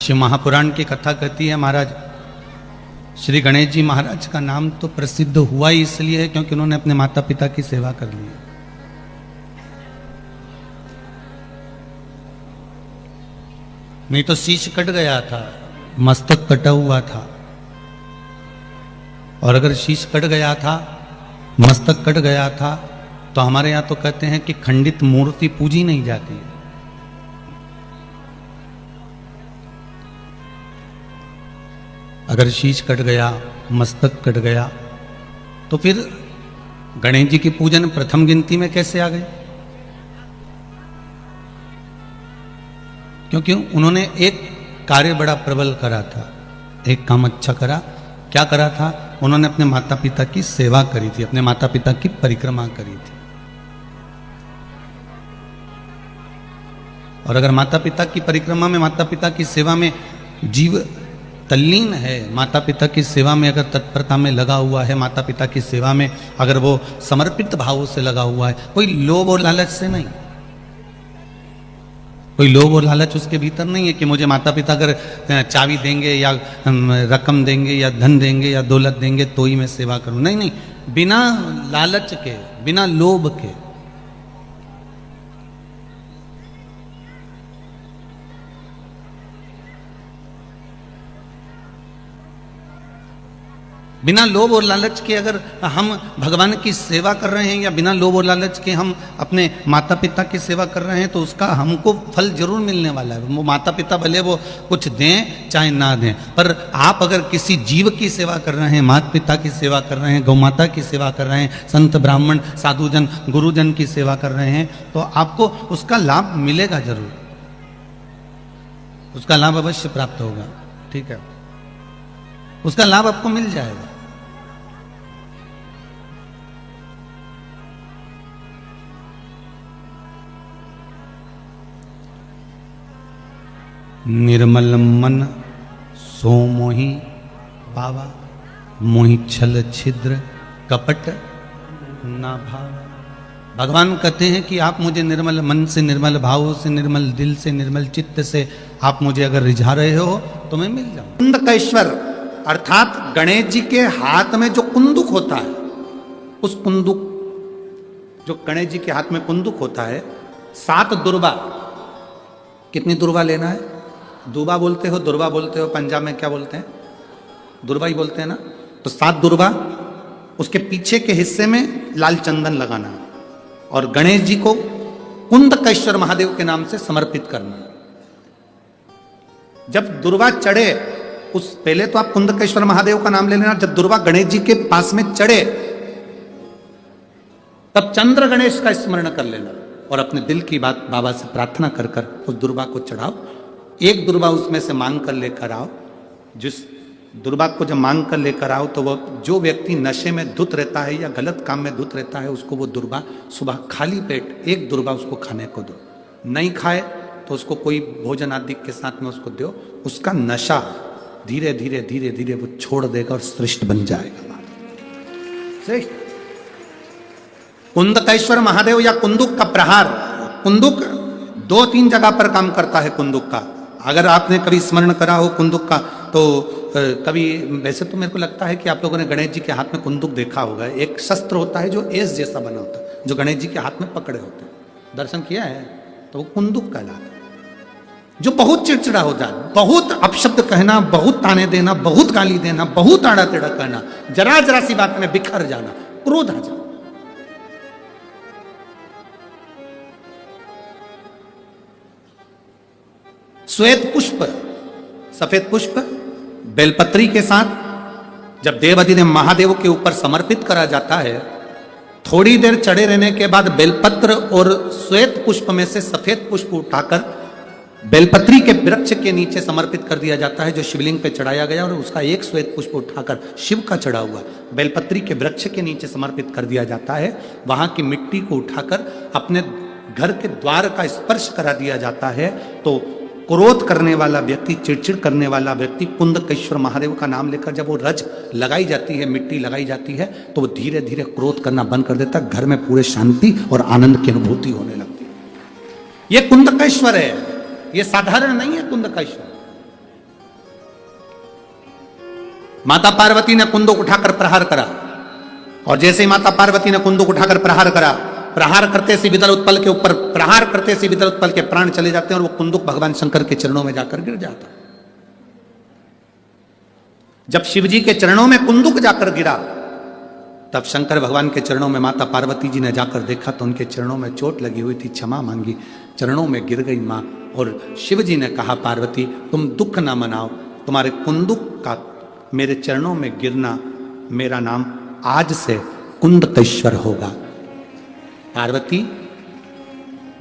शिव महापुराण की कथा कहती है महाराज श्री गणेश जी महाराज का नाम तो प्रसिद्ध हुआ ही इसलिए है क्योंकि उन्होंने अपने माता पिता की सेवा कर ली। नहीं तो शीश कट गया था, मस्तक कटा हुआ था। और अगर शीश कट गया था, मस्तक कट गया था, तो हमारे यहां तो कहते हैं कि खंडित मूर्ति पूजी नहीं जाती है। अगर शीश कट गया, मस्तक कट गया, तो फिर गणेश जी की पूजन प्रथम गिनती में कैसे आ गई? क्योंकि उन्होंने एक कार्य बड़ा प्रबल करा था, एक काम अच्छा करा। क्या करा था? उन्होंने अपने माता पिता की सेवा करी थी, अपने माता पिता की परिक्रमा करी थी। और अगर माता पिता की परिक्रमा में, माता पिता की सेवा में जीव तल्लीन है, माता पिता की सेवा में अगर तत्परता में लगा हुआ है, माता पिता की सेवा में अगर वो समर्पित भाव से लगा हुआ है, कोई लोभ और लालच से नहीं, कोई लोभ और लालच उसके भीतर नहीं है कि मुझे माता पिता अगर चाबी देंगे या रकम देंगे या धन देंगे या दौलत देंगे तो ही मैं सेवा करूं। नहीं नहीं, बिना लालच के, बिना लोभ के। बिना लोभ और लालच के अगर हम भगवान की सेवा कर रहे हैं या बिना लोभ और लालच के हम अपने माता पिता की सेवा कर रहे हैं तो उसका हमको फल जरूर मिलने वाला है। वो माता पिता भले वो कुछ दें चाहे ना दें, पर आप अगर किसी जीव की सेवा कर रहे हैं, माता पिता की सेवा कर रहे हैं, गौ माता की सेवा कर रहे हैं, संत ब्राह्मण साधुजन गुरुजन की सेवा कर रहे हैं, तो आपको उसका लाभ मिलेगा जरूर, उसका लाभ अवश्य प्राप्त होगा। ठीक है, उसका लाभ आपको मिल जाएगा। निर्मल मन सो मोहि पावा, मोहि छल छिद्र कपट ना भावा। भगवान कहते हैं कि आप मुझे निर्मल मन से, निर्मल भाव से, निर्मल दिल से, निर्मल चित्त से आप मुझे अगर रिझा रहे हो तो मैं मिल जाऊं। कुंदकेश्वर अर्थात गणेश जी के हाथ में जो कुंदुक होता है, उस कुंदुक, जो गणेश जी के हाथ में कुंदुक होता है, 7 दुर्बा। कितनी दुर्बा लेना है? दुर्बा बोलते हो, दुर्बा बोलते हो, पंजाब में क्या बोलते हैं? दुर्बा ही बोलते हैं ना। तो 7 दुर्बा, उसके पीछे के हिस्से में लाल चंदन लगाना और गणेश जी को कुंदकेश्वर महादेव के नाम से समर्पित करना। जब दुर्बा चढ़े, उस पहले तो आप कुंदकेश्वर महादेव का नाम ले लेना। जब दुर्बा गणेश जी के पास में चढ़े तब चंद्र गणेश का स्मरण कर लेना और अपने दिल की बात बाबा से प्रार्थना कर कर उस दुर्बा को चढ़ाओ। एक दुर्बा उसमें से मांग कर लेकर आओ। जिस दुर्बा को जब मांग कर लेकर आओ तो वो, जो व्यक्ति नशे में धुत रहता है या गलत काम में धुत रहता है, उसको वो दुर्बा सुबह खाली पेट एक दुर्बा उसको खाने को दो। नहीं खाए तो उसको कोई भोजन आदि के साथ में उसको दो। उसका नशा धीरे धीरे धीरे धीरे वो छोड़ देगा और श्रेष्ठ बन जाएगा। श्रेष्ठ कुंदकेश्वर महादेव या कुंदुक का प्रहार, कुंदुक 2-3 जगह पर काम करता है। कुंदुक का अगर आपने कभी स्मरण करा हो कुंदुक का, तो कभी, वैसे तो मेरे को लगता है कि आप लोगों ने गणेश जी के हाथ में कुंदुक देखा होगा। एक शस्त्र होता है जो एस जैसा बना होता है, जो गणेश जी के हाथ में पकड़े होते हैं। दर्शन किया है? तो वो कुंदुक कहलाता है। जो बहुत चिड़चिड़ा हो जाए, बहुत अपशब्द कहना, बहुत ताने देना, बहुत गाली देना, बहुत आड़ा टेढ़ा कहना, जरा जरा सी बात में बिखर जाना, क्रोध आ जाना। श्वेत पुष्प, सफेद पुष्प बेलपत्री के साथ जब देवाधिदेव महादेव के ऊपर समर्पित करा जाता है, थोड़ी देर चढ़े रहने के बाद बेलपत्र और श्वेत पुष्प में से सफेद पुष्प उठाकर बेलपत्री के वृक्ष के नीचे समर्पित कर दिया जाता है, जो शिवलिंग पे चढ़ाया गया, और उसका एक श्वेत पुष्प उठाकर शिव का चढ़ा हुआ बेलपत्री के वृक्ष के नीचे समर्पित कर दिया जाता है। वहां की मिट्टी को उठाकर अपने घर के द्वार का स्पर्श करा दिया जाता है। तो क्रोध करने वाला व्यक्ति, चिड़चिड़ करने वाला व्यक्ति कुंदकेश्वर महादेव का नाम लेकर जब वो रज लगाई जाती है, मिट्टी लगाई जाती है, तो वो धीरे धीरे क्रोध करना बंद कर देता है। घर में पूरे शांति और आनंद की अनुभूति होने लगती है। ये कुंदकेश्वर है, ये साधारण नहीं है कुंदकेश्वर। माता पार्वती ने कुंदुक उठाकर प्रहार करा, और जैसे ही माता पार्वती ने कुंदुक उठाकर प्रहार करा, प्रहार करते से विदल उत्पल के ऊपर प्रहार करते से विदल उत्पल के प्राण चले जाते हैं और वो कुंदुक भगवान शंकर के चरणों में जाकर गिर जाता है। जब शिवजी के चरणों में कुंदुक जाकर गिरा, तब शंकर भगवान के चरणों में माता पार्वती जी ने जाकर देखा तो उनके चरणों में चोट लगी हुई थी, क्षमा मांगी, चरणों में गिर गई मां। और शिव जी ने कहा, पार्वती तुम दुख ना मनाओ, तुम्हारे कुंदुक का मेरे चरणों में गिरना, मेरा नाम आज से कुंदकेश्वर होगा। पार्वती,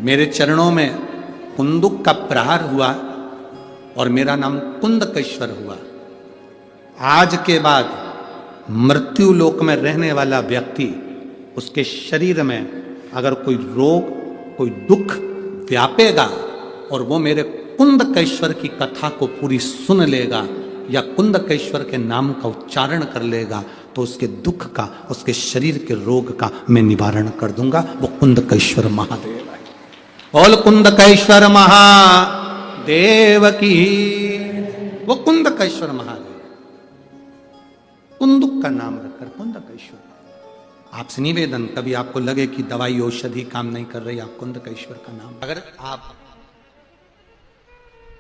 मेरे चरणों में कुंदुक का प्रहार हुआ और मेरा नाम कुंदकेश्वर हुआ। आज के बाद मृत्यु लोक में रहने वाला व्यक्ति, उसके शरीर में अगर कोई रोग, कोई दुख व्यापेगा और वो मेरे कुंदकेश्वर की कथा को पूरी सुन लेगा या कुंदकेश्वर के नाम का उच्चारण कर लेगा, तो उसके दुख का, उसके शरीर के रोग का मैं निवारण कर दूंगा। वो कुंदकेश्वर महादेव है। बोल कुंदकेश्वर महादेव की। वो कुंदकेश्वर महादेव, कुंदुक का नाम रखकर कुंदकेश्वर। आपसे निवेदन, कभी आपको लगे कि दवाई औषधि काम नहीं कर रही, आप कुंदकेश्वर का नाम, अगर आप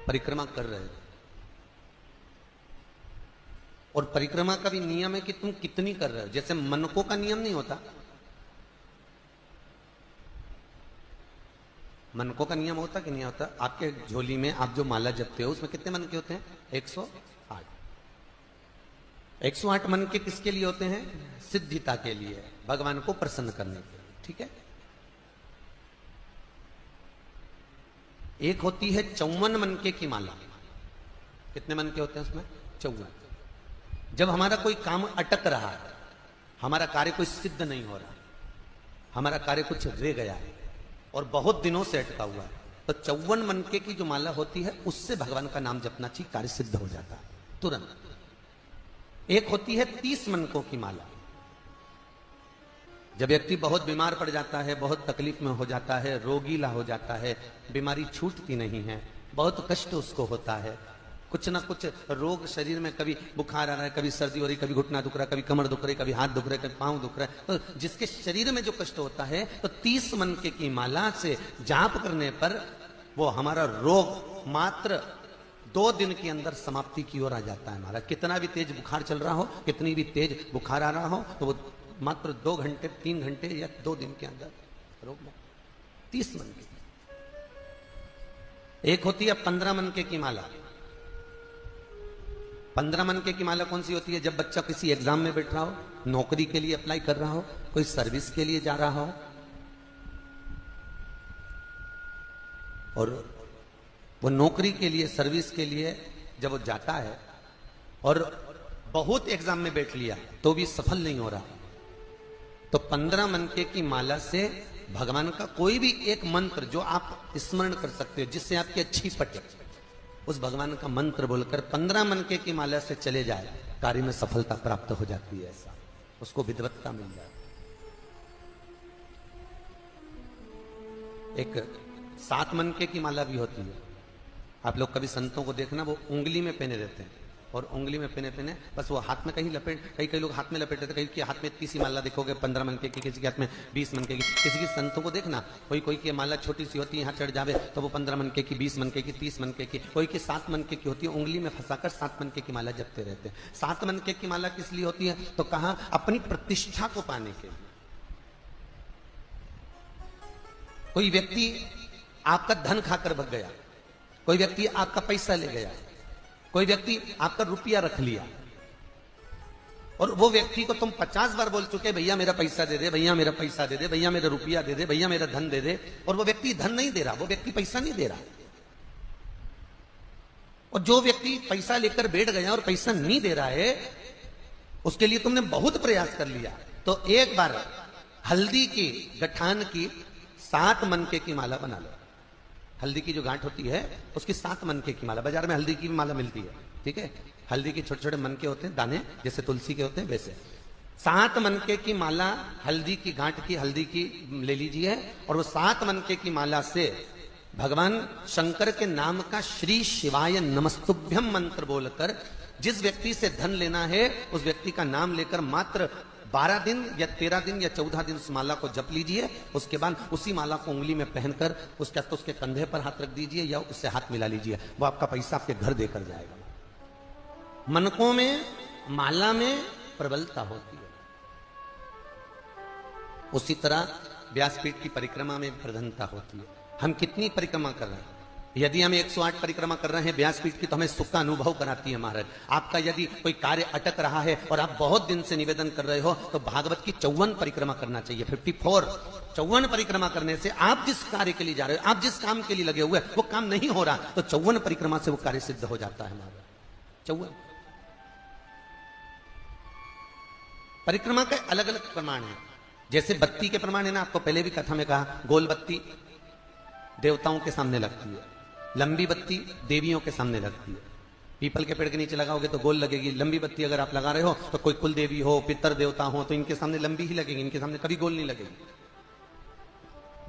परिक्रमा कर रहे हो, और परिक्रमा का भी नियम है कि तुम कितनी कर रहे हो। जैसे मनकों का नियम नहीं होता, मनकों का नियम होता कि नहीं होता। आपके झोली में आप जो माला जपते हो उसमें कितने मन के होते हैं? 108। 108 मन के किसके लिए होते हैं? सिद्धिता के लिए, भगवान को प्रसन्न करने के लिए, ठीक है। एक होती है 54 मनके की माला। कितने मन के होते हैं उसमें? 54। जब हमारा कोई काम अटक रहा है, हमारा कार्य कोई सिद्ध नहीं हो रहा, हमारा कार्य कुछ रह गया है और बहुत दिनों से अटका हुआ है, तो 54 मनके की जो माला होती है उससे भगवान का नाम जपना चाहिए, कार्य सिद्ध हो जाता है तुरंत। एक होती है 30 मनकों की माला। जब व्यक्ति बहुत बीमार पड़ जाता है, बहुत तकलीफ में हो जाता है, रोगीला हो जाता है, बीमारी छूटती नहीं है, बहुत कष्ट उसको होता है, कुछ ना कुछ रोग शरीर में, कभी बुखार आ रहा है, कभी सर्दी हो रही, कभी घुटना दुख रहा है, कभी कमर दुख रही, कभी हाथ दुख रहा है, कभी पांव दुख रहा है, तो जिसके शरीर में जो कष्ट होता है, तो 30 मनके की माला से जाप करने पर वो हमारा रोग मात्र 2 दिन के अंदर समाप्ति की ओर आ जाता है। हमारा कितना भी तेज बुखार चल रहा हो, कितनी भी तेज बुखार आ रहा हो, तो वो मात्र 2 घंटे, 3 घंटे या 2 दिन के अंदर रोग मुक्त। 30 मनके। एक होती है 15 मनके की माला। 15 मनके की माला कौन सी होती है? जब बच्चा किसी एग्जाम में बैठ रहा हो, नौकरी के लिए अप्लाई कर रहा हो, कोई सर्विस के लिए जा रहा हो, और वो नौकरी के लिए, सर्विस के लिए जब वो जाता है और बहुत एग्जाम में बैठ लिया तो भी सफल नहीं हो रहा, तो 15 मनके की माला से भगवान का कोई भी एक मंत्र जो आप स्मरण कर सकते हो, जिससे आपकी अच्छी पटे, उस भगवान का मंत्र बोलकर 15 मनके की माला से चले जाए, कार्य में सफलता प्राप्त हो जाती है। ऐसा उसको विद्वत्ता मिल जाए। एक 7 मनके की माला भी होती है। आप लोग कभी संतों को देखना, वो उंगली में पहने रहते हैं, और उंगली में पहने बस वो हाथ में कहीं लपेट, कई लोग हाथ में लपेट देते, कहीं के हाथ में 30 माला देखोगे 15 मनके की, किसी के हाथ में 20 मनके की। किसी की संतों को देखना, कोई की माला छोटी सी होती है, यहाँ चढ़ जावे तो वो 15 मनके की, 20 मनके की, 30 मनके की, कोई की 7 मनके की होती है। उंगली में फंसाकर 7 मनके की माला जपते रहते हैं। 7 मनके की माला किस लिए होती है? तो कहा अपनी प्रतिष्ठा को पाने के लिए। कोई व्यक्ति आपका धन खाकर भग गया, कोई व्यक्ति आपका पैसा ले गया, कोई व्यक्ति आपका रुपया रख लिया, और वो व्यक्ति को तुम 50 बार बोल चुके, भैया मेरा पैसा दे दे, भैया मेरा पैसा दे दे, भैया मेरा रुपया दे दे, भैया मेरा धन दे दे, और वो व्यक्ति धन नहीं दे रहा, वो व्यक्ति पैसा नहीं दे रहा। और जो व्यक्ति पैसा लेकर बैठ गया और पैसा नहीं दे रहा है, उसके लिए तुमने बहुत प्रयास कर लिया, तो एक बार हल्दी की गठान की 7 मनके की माला बना लो। हल्दी की जो गांठ होती है उसकी 7 मनके की माला, बाजार में हल्दी की माला मिलती है, ठीक है। हल्दी के छोटे छोटे मनके होते हैं, दाने जैसे तुलसी के होते हैं वैसे। 7 मनके की माला हल्दी की गांठ की, हल्दी की ले लीजिए, और वो 7 मनके की माला से भगवान शंकर के नाम का श्री शिवाय नमस्तुभ्यम मंत्र बोलकर जिस व्यक्ति से धन लेना है उस व्यक्ति का नाम लेकर मात्र 12 दिन या 13 दिन या 14 दिन उस माला को जप लीजिए। उसके बाद उसी माला को उंगली में पहनकर उसके कंधे पर हाथ रख दीजिए या उससे हाथ मिला लीजिए। वो आपका पैसा आपके घर देकर जाएगा। मनकों में माला में प्रबलता होती है। उसी तरह व्यासपीठ की परिक्रमा में प्रधानता होती है। हम कितनी परिक्रमा कर रहे हैं? यदि हम 108 परिक्रमा कर रहे हैं व्यासपीठ की तो हमें सुख का अनुभव कराती है महाराज। आपका यदि कोई कार्य अटक रहा है और आप बहुत दिन से निवेदन कर रहे हो तो भागवत की 54 परिक्रमा करना चाहिए। 54 परिक्रमा करने से आप जिस कार्य के लिए जा रहे हो, आप जिस काम के लिए लगे हुए वो काम नहीं हो रहा तो 54 परिक्रमा से वो कार्य सिद्ध हो जाता है महाराज। 54 परिक्रमा के अलग अलग प्रमाण है। जैसे बत्ती के प्रमाण है ना, आपको पहले भी कथा में कहा, गोल बत्ती देवताओं के सामने लगती है, लंबी बत्ती देवियों के सामने लगती है। पीपल के पेड़ के नीचे लगाओगे तो गोल लगेगी। लंबी बत्ती अगर आप लगा रहे हो तो कोई कुल देवी हो, पितर देवता हो तो इनके सामने लंबी ही लगेगी, इनके सामने कभी गोल नहीं लगेगी।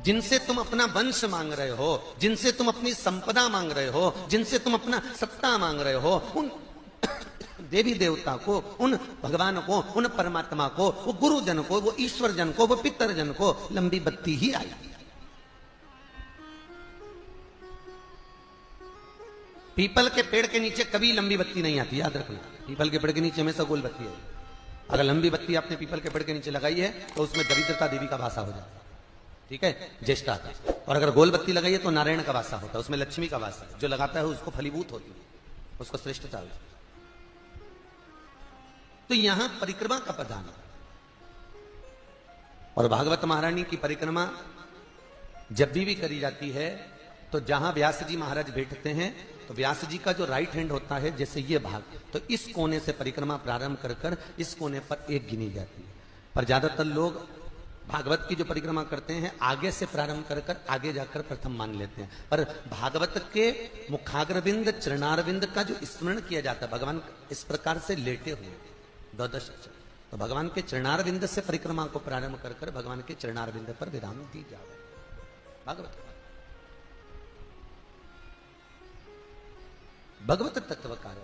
जिनसे तुम अपना वंश मांग रहे हो, जिनसे तुम अपनी संपदा मांग रहे हो, जिनसे तुम अपना सत्ता मांग रहे हो, उन देवी देवता को, उन भगवान को, उन परमात्मा को, वो गुरुजन को, वो ईश्वर जन को, वो पितर जन को लंबी बत्ती ही आई। पीपल के पेड़ के नीचे कभी लंबी बत्ती नहीं आती, याद रखना। पीपल के पेड़ के नीचे हमेशा गोल बत्ती है। अगर लंबी बत्ती आपने पीपल के पेड़ के नीचे लगाई है तो उसमें दरिद्रता देवी का वासा हो जाता है, ठीक है, ज्येष्ठा का। और अगर गोल बत्ती लगाई है तो नारायण का वासा होता है, उसमें लक्ष्मी का वासा है। जो लगाता है उसको फलीभूत होती है, उसको श्रेष्ठता होती है। तो यहां परिक्रमा का प्रधान है। और भागवत महारानी की परिक्रमा जब भी करी जाती है तो जहां व्यास जी महाराज बैठते हैं तो व्यास जी का जो राइट हैंड होता है, जैसे ये भाग, तो इस कोने से परिक्रमा प्रारंभ कर कर इस कोने पर एक गिनी जाती है। पर ज्यादातर लोग भागवत की जो परिक्रमा करते हैं आगे से प्रारंभ कर कर आगे जाकर प्रथम मान लेते हैं। पर भागवत के मुखाग्रविंद चरणारविंद का जो स्मरण किया जाता है, भगवान इस प्रकार से लेटे हुए द्वादश अक्षर, तो भगवान के चरणारविंद से परिक्रमा को प्रारंभ कर कर भगवान के चरणारविंद पर विराम दी जाए। भागवत भगवत तत्वकार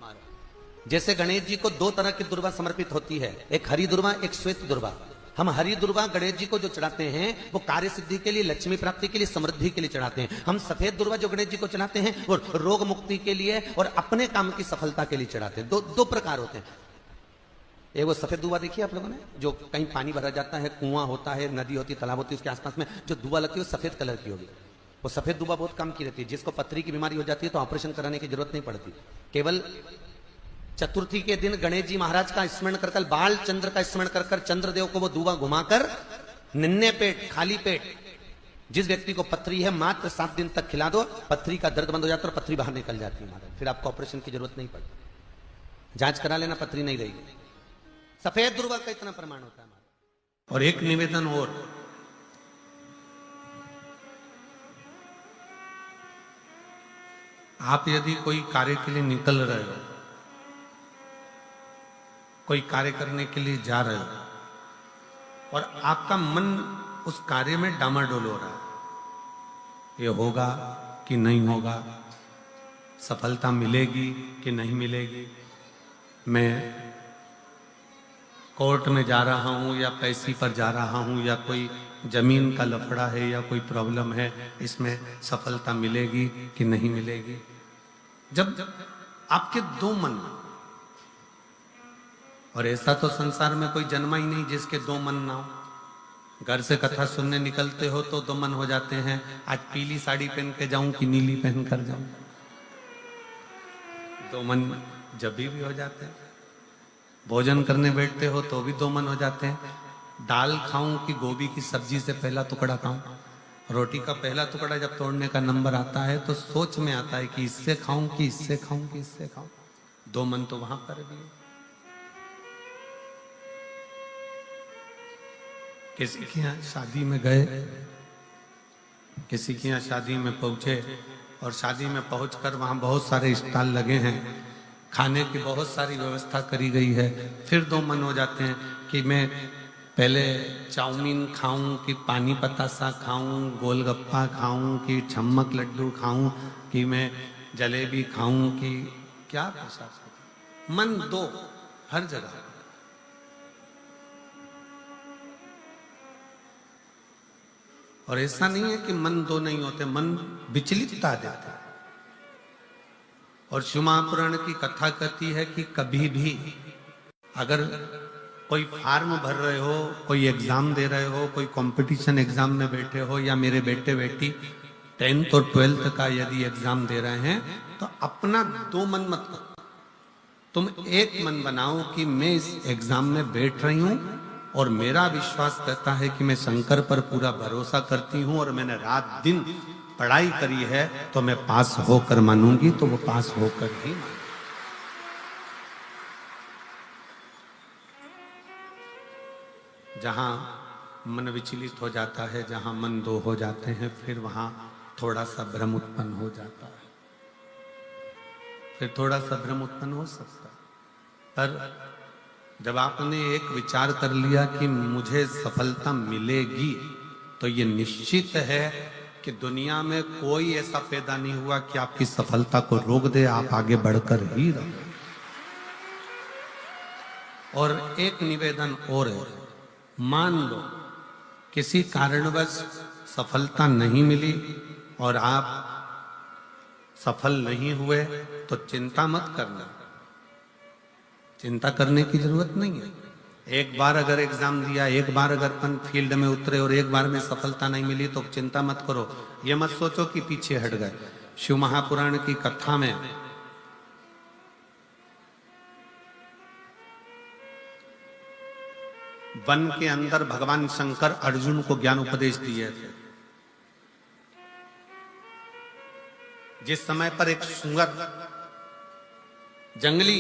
महाराज। जैसे गणेश जी को 2 तरह की दुर्वा समर्पित होती है, एक हरि दुर्वा, एक श्वेत दुर्वा। हम हरि दुर्वा गणेश जी को जो चढ़ाते हैं वो कार्य सिद्धि के लिए, लक्ष्मी प्राप्ति के लिए, समृद्धि के लिए चढ़ाते हैं। हम सफेद दुर्वा जो गणेश जी को चढ़ाते हैं वो रोग मुक्ति के लिए और अपने काम की सफलता के लिए चढ़ाते हैं। दो प्रकार होते हैं। एक वो सफेद दुआ देखिए आप लोगों ने, जो कहीं पानी भरा जाता है, कुआं होता है, नदी होती है, तालाब होती है, उसके आसपास में जो दुआ लगती है वो सफेद कलर की होगी। वो सफेद दुआ बहुत काम की रहती है। जिसको पथरी की बीमारी हो जाती है तो ऑपरेशन कराने की जरूरत नहीं पड़ती। केवल चतुर्थी के दिन गणेश जी महाराज का स्मरण कर, बाल चंद्र का स्मरण कर चंद्रदेव को वो दुआ घुमाकर निन्ने पेट, खाली पेट जिस व्यक्ति को पथरी है मात्र 7 दिन तक खिला दो, पथरी का दर्द बंद हो जाता है और पथरी बाहर निकल जाती है महाराज। फिर आपको ऑपरेशन की जरूरत नहीं पड़ती, जांच करा लेना, पथरी नहीं रहेगी। सफेद दुर्वा का इतना प्रमाण होता है महाराज। और एक निवेदन और, आप यदि कोई कार्य के लिए निकल रहे हो, कोई कार्य करने के लिए जा रहे हो और आपका मन उस कार्य में डामाडोल हो रहा है, ये होगा कि नहीं होगा, सफलता मिलेगी कि नहीं मिलेगी, मैं कोर्ट में जा रहा हूं या पैसी पर जा रहा हूं या कोई जमीन का लफड़ा है या कोई प्रॉब्लम है, इसमें सफलता मिलेगी कि नहीं मिलेगी। जब आपके 2 मन, और ऐसा तो संसार में कोई जन्मा ही नहीं जिसके 2 मन ना हो। घर से कथा सुनने निकलते हो तो 2 मन हो जाते हैं, आज पीली साड़ी पहन के जाऊं कि नीली पहन कर जाऊं। 2 मन जब भी हो जाते हैं। भोजन करने बैठते हो तो भी 2 मन हो जाते हैं, दाल खाऊं कि गोभी की सब्जी से पहला टुकड़ा खाऊं। रोटी का पहला टुकड़ा जब तोड़ने का नंबर आता है तो सोच में आता है कि इससे खाऊं कि इससे खाऊं कि इससे खाऊं। 2 मन तो वहां पर भी है। किसी के यहाँ शादी में गए, किसी के यहाँ शादी में पहुंचे और शादी में पहुंचकर वहां बहुत सारे स्टॉल लगे हैं, खाने की बहुत सारी व्यवस्था करी गई है। फिर 2 मन हो जाते हैं कि मैं पहले चाउमीन खाऊं कि पानी पतासा खाऊं, गोलगप्पा खाऊं कि छम्मक लड्डू खाऊं कि मैं जलेबी खाऊं कि क्या प्रसाद। मन दो हर जगह। और ऐसा नहीं है कि मन दो नहीं होते, मन विचलितता देते। और शिव महापुराण की कथा कहती है कि कभी भी अगर कोई फार्म भर रहे हो, कोई एग्जाम दे रहे हो, कोई कंपटीशन एग्जाम में बैठे हो, या मेरे बेटे बेटी 10th और 12th का यदि एग्जाम दे रहे हैं, तो अपना दो मन मत करो। तुम एक मन बनाओ कि मैं इस एग्जाम में बैठ रही हूं और मेरा विश्वास कहता है कि मैं शंकर पर पूरा भरोसा करती हूं और मैंने रात दिन पढ़ाई करी है, तो मैं पास होकर मानूंगी, तो वो पास होकर ही मानूंगी। जहां मन विचलित हो जाता है, जहां मन दो हो जाते हैं, फिर वहां थोड़ा सा भ्रम उत्पन्न हो जाता है, फिर थोड़ा सा भ्रम उत्पन्न हो सकता है। पर जब आपने एक विचार कर लिया कि मुझे सफलता मिलेगी, तो ये निश्चित है कि दुनिया में कोई ऐसा पैदा नहीं हुआ कि आपकी सफलता को रोक दे, आप आगे बढ़कर ही रहो। और एक निवेदन और है, मान लो किसी कारणवश सफलता नहीं मिली और आप सफल नहीं हुए, तो चिंता मत करना। चिंता करने की जरूरत नहीं है। एक बार अगर एग्जाम दिया, एक बार अगर अपन फील्ड में उतरे और एक बार में सफलता नहीं मिली, तो चिंता मत करो। ये मत सोचो कि पीछे हट गए। शिव महापुराण की कथा में वन के अंदर भगवान शंकर अर्जुन को ज्ञान उपदेश दिए थे। जिस समय पर एक सुअर, जंगली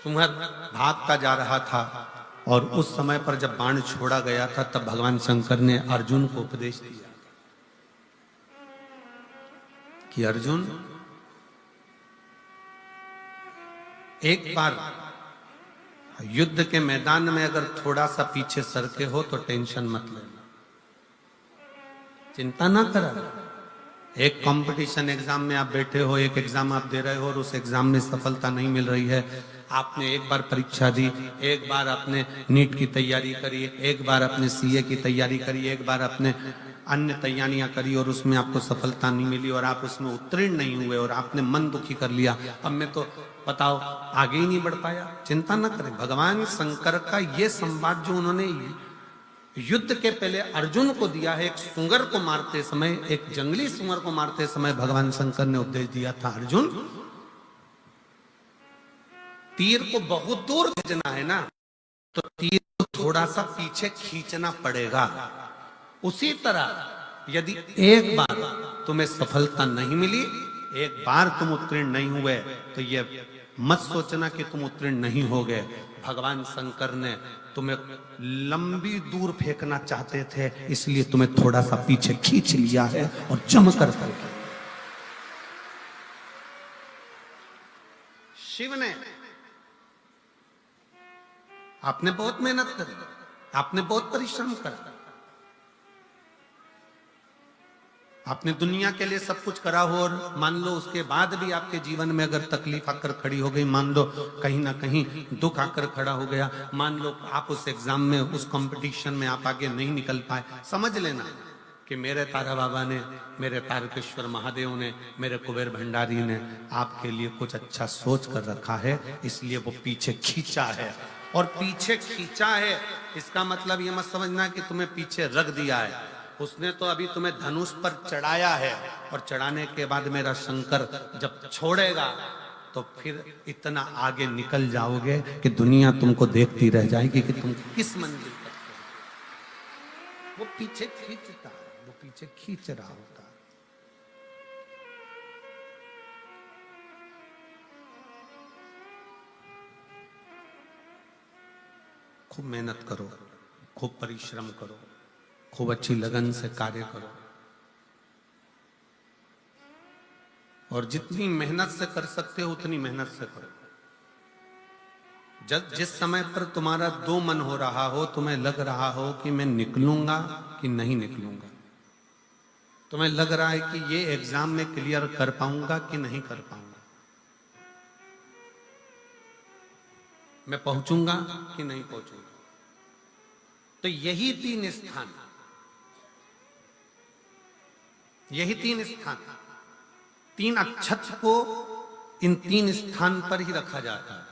सुअर भागता जा रहा था, और उस समय पर जब बाण छोड़ा गया था, तब भगवान शंकर ने अर्जुन को उपदेश दिया कि अर्जुन, एक बार युद्ध के मैदान में अगर थोड़ा सा पीछे सरके हो तो टेंशन मत लेना, चिंता ना करा। एक कंपटीशन एग्जाम में आप बैठे हो, एक एग्जाम आप दे रहे हो और उस एग्जाम में सफलता नहीं मिल रही है। आपने एक बार परीक्षा दी, एक बार आपने नीट की तैयारी करी, एक बार आपने सीए की तैयारी करी, एक बार आपने अन्य तैयारियां करी और उसमें आपको सफलता नहीं मिली और आप उसमें उत्तीर्ण नहीं हुए और आपने मन दुखी कर लिया। अब मैं तो बताओ आगे ही नहीं बढ़ पाया। चिंता न करें। भगवान शंकर का ये संवाद जो उन्होंने युद्ध के पहले अर्जुन को दिया है, एक सुअर को मारते समय, एक जंगली सुअर को मारते समय भगवान शंकर ने उपदेश दिया था, अर्जुन तीर को बहुत दूर भेजना है ना, तो तीर को थोड़ा सा पीछे खींचना पड़ेगा। उसी तरह यदि एक बार तुम्हें सफलता नहीं मिली, एक बार तुम उत्तीर्ण नहीं हुए, तो ये मत सोचना कि तुम उत्तीर्ण नहीं हो गए। भगवान शंकर ने तुम्हें लंबी दूर फेंकना चाहते थे, इसलिए तुम्हें थोड़ा सा पीछे खींच लिया है और जम कर फेंका। शिव ने, आपने बहुत मेहनत करी, आपने बहुत परिश्रम करा, आपने दुनिया के लिए सब कुछ करा हो, और मान लो उसके बाद भी आपके जीवन में अगर तकलीफ आकर खड़ी हो गई, मान लो कहीं ना कहीं दुख आकर खड़ा हो गया, मान लो आप उस एग्जाम में, उस कंपटीशन में आप आगे नहीं निकल पाए, समझ लेना कि मेरे तारा बाबा ने, मेरे तारकेश्वर महादेव ने, मेरे कुबेर भंडारी ने आपके लिए कुछ अच्छा सोच कर रखा है, इसलिए वो पीछे खींचा है। और पीछे खींचा है इसका मतलब ये मत समझना कि तुम्हें पीछे रख दिया है। उसने तो अभी तुम्हें धनुष पर चढ़ाया है, और चढ़ाने के बाद मेरा शंकर जब छोड़ेगा तो फिर इतना आगे निकल जाओगे कि दुनिया तुमको देखती रह जाएगी कि तुम किस मंजिल तक पहुंचे। वो पीछे खींचता है, वो पीछे खींच रहा होता है। खूब मेहनत करो, खूब परिश्रम करो, खूब अच्छी लगन से कार्य करो, और जितनी मेहनत से कर सकते हो उतनी मेहनत से करो। जिस समय पर तुम्हारा दो मन हो रहा हो, तुम्हें लग रहा हो कि मैं निकलूंगा कि नहीं निकलूंगा, तुम्हें लग रहा है कि ये एग्जाम में क्लियर कर पाऊंगा कि नहीं कर पाऊंगा, मैं पहुंचूंगा कि नहीं पहुंचूंगा, तो यही तीन स्थान, यही तीन स्थान, तीन अक्षत को इन तीन स्थान पर ही रखा जाता है।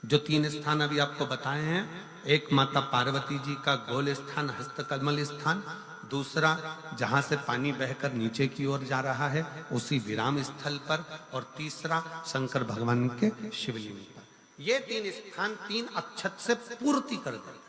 जो तीन स्थान अभी आपको बताए हैं, एक माता पार्वती जी का गोल स्थान हस्तकमल स्थान, दूसरा जहां से पानी बहकर नीचे की ओर जा रहा है उसी विराम स्थल पर, और तीसरा शंकर भगवान के शिवलिंग पर। ये तीन स्थान तीन अक्षत से पूर्ति कर देते हैं।